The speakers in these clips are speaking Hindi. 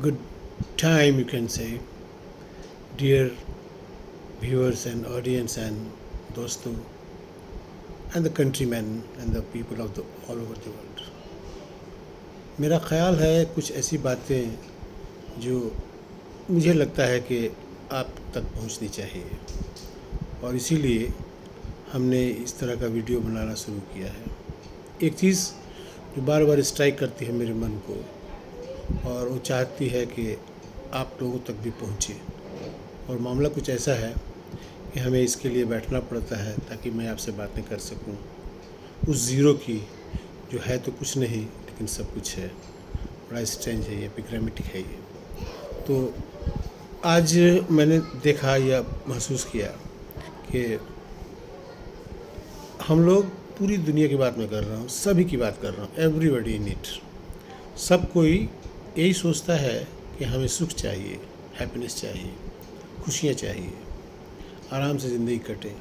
Good time, you can say, dear viewers and audience and दोस्तों and the countrymen and the people of the all over the world. मेरा ख़्याल है कुछ ऐसी बातें जो मुझे लगता है कि आप तक पहुंचनी चाहिए, और इसीलिए हमने इस तरह का वीडियो बनाना शुरू किया है। एक चीज़ जो बार बार स्ट्राइक करती है मेरे मन को, और वो चाहती है कि आप लोगों तक भी पहुँचे, और मामला कुछ ऐसा है कि हमें इसके लिए बैठना पड़ता है ताकि मैं आपसे बातें कर सकूं। उस ज़ीरो की जो है तो कुछ नहीं लेकिन सब कुछ है। बड़ा स्ट्रेंज है ये, पिग्रामेटिक है ये। तो आज मैंने देखा या महसूस किया कि हम लोग, पूरी दुनिया की बात मैं कर रहा हूँ, सभी की बात कर रहा हूँ, एवरीबडी इन इट, सब कोई यही सोचता है कि हमें सुख चाहिए, हैप्पीनेस चाहिए, खुशियाँ चाहिए, आराम से ज़िंदगी कटे।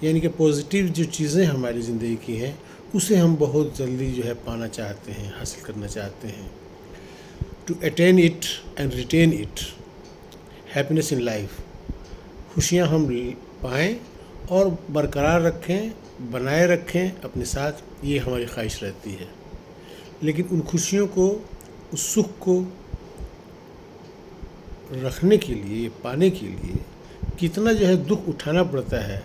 यानी कि पॉजिटिव जो चीज़ें हमारी ज़िंदगी की हैं उसे हम बहुत जल्दी जो है पाना चाहते हैं, हासिल करना चाहते हैं। To attain it and retain it, happiness in life, खुशियाँ हम पाएँ और बरकरार रखें, बनाए रखें अपने साथ, ये हमारी ख्वाहिश रहती है। लेकिन उन खुशियों को, उस सुख को रखने के लिए, पाने के लिए कितना जो है दुख उठाना पड़ता है,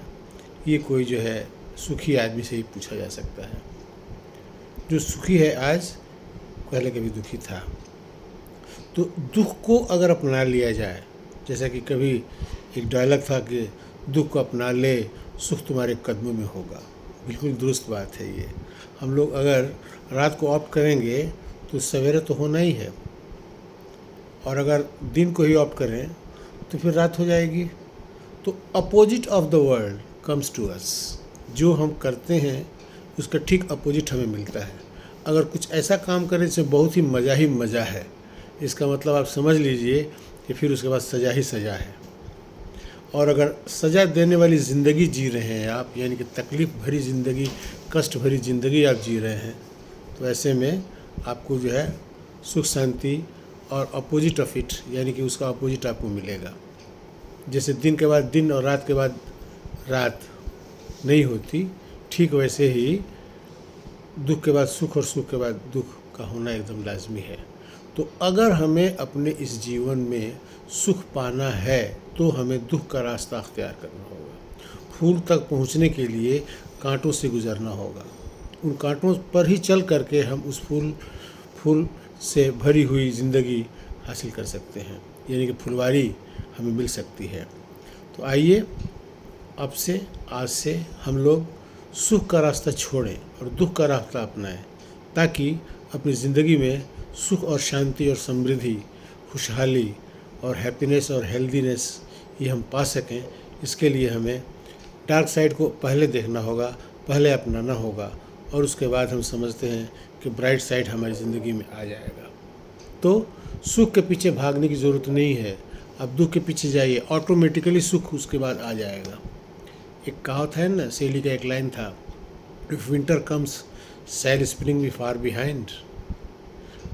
ये कोई जो है सुखी आदमी से ही पूछा जा सकता है। जो सुखी है आज, पहले कभी दुखी था। तो दुख को अगर अपना लिया जाए, जैसा कि कभी एक डायलॉग था कि दुख को अपना ले, सुख तुम्हारे कदमों में होगा। बिल्कुल दुरुस्त बात है ये। हम लोग अगर रात को ऑप्ट करेंगे तो सवेरे तो होना ही है, और अगर दिन को ही ऑप्ट करें तो फिर रात हो जाएगी। तो opposite of the world comes to us. जो हम करते हैं उसका ठीक अपोजिट हमें मिलता है। अगर कुछ ऐसा काम करें जिसमें बहुत ही मज़ा है, इसका मतलब आप समझ लीजिए कि फिर उसके बाद सज़ा ही सज़ा है। और अगर सज़ा देने वाली ज़िंदगी जी रहे हैं आप, यानी कि तकलीफ़ भरी ज़िंदगी, कष्ट भरी ज़िंदगी आप जी रहे हैं, तो ऐसे में आपको जो है सुख शांति और अपोजिट ऑफ इट, यानी कि उसका अपोजिट आपको मिलेगा। जैसे दिन के बाद दिन और रात के बाद रात नहीं होती, ठीक वैसे ही दुख के बाद सुख और सुख के बाद दुख का होना एकदम लाजमी है। तो अगर हमें अपने इस जीवन में सुख पाना है तो हमें दुख का रास्ता अख्तियार करना होगा। फूल तक पहुंचने के लिए कांटों से गुजरना होगा। उन कांटों पर ही चल करके हम उस फूल से भरी हुई ज़िंदगी हासिल कर सकते हैं, यानी कि फुलवारी हमें मिल सकती है। तो आइए अब से, आज से हम लोग सुख का रास्ता छोड़ें और दुख का रास्ता अपनाएं, ताकि अपनी ज़िंदगी में सुख और शांति और समृद्धि, खुशहाली और हैप्पीनेस और हेल्दीनेस ये हम पा सकें। इसके लिए हमें डार्क साइड को पहले देखना होगा, पहले अपनाना होगा, और उसके बाद हम समझते हैं कि ब्राइट साइड हमारी ज़िंदगी में आ जाएगा। तो सुख के पीछे भागने की ज़रूरत नहीं है, अब दुख के पीछे जाइए, ऑटोमेटिकली सुख उसके बाद आ जाएगा। एक कहावत है ना, शेली का एक लाइन था, if winter comes sad spring be far behind.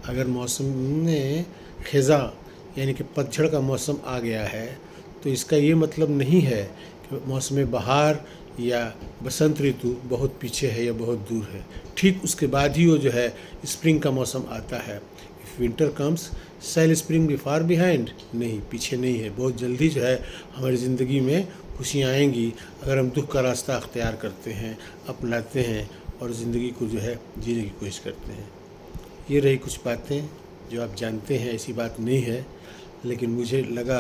अगर मौसम में ख़ज़ा यानी कि पतझड़ का मौसम आ गया है तो इसका ये मतलब नहीं है कि मौसम बहार या बसंत ऋतु बहुत पीछे है या बहुत दूर है। ठीक उसके बाद ही वो जो है स्प्रिंग का मौसम आता है। If winter comes shall spring be far behind, नहीं, पीछे नहीं है, बहुत जल्दी जो है हमारी ज़िंदगी में खुशियाँ आएंगी अगर हम दुख का रास्ता अख्तियार करते हैं, अपनाते हैं और ज़िंदगी को जो है जीने की कोशिश करते हैं। ये रही कुछ बातें जो आप जानते हैं, ऐसी बात नहीं है, लेकिन मुझे लगा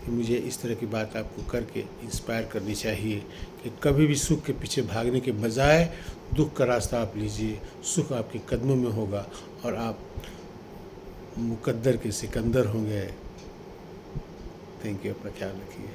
कि मुझे इस तरह की बात आपको करके इंस्पायर करनी चाहिए कि कभी भी सुख के पीछे भागने के बजाय दुख का रास्ता आप लीजिए। सुख आपके कदमों में होगा और आप मुकद्दर के सिकंदर होंगे। थैंक यू, अपना ख्याल रखिए।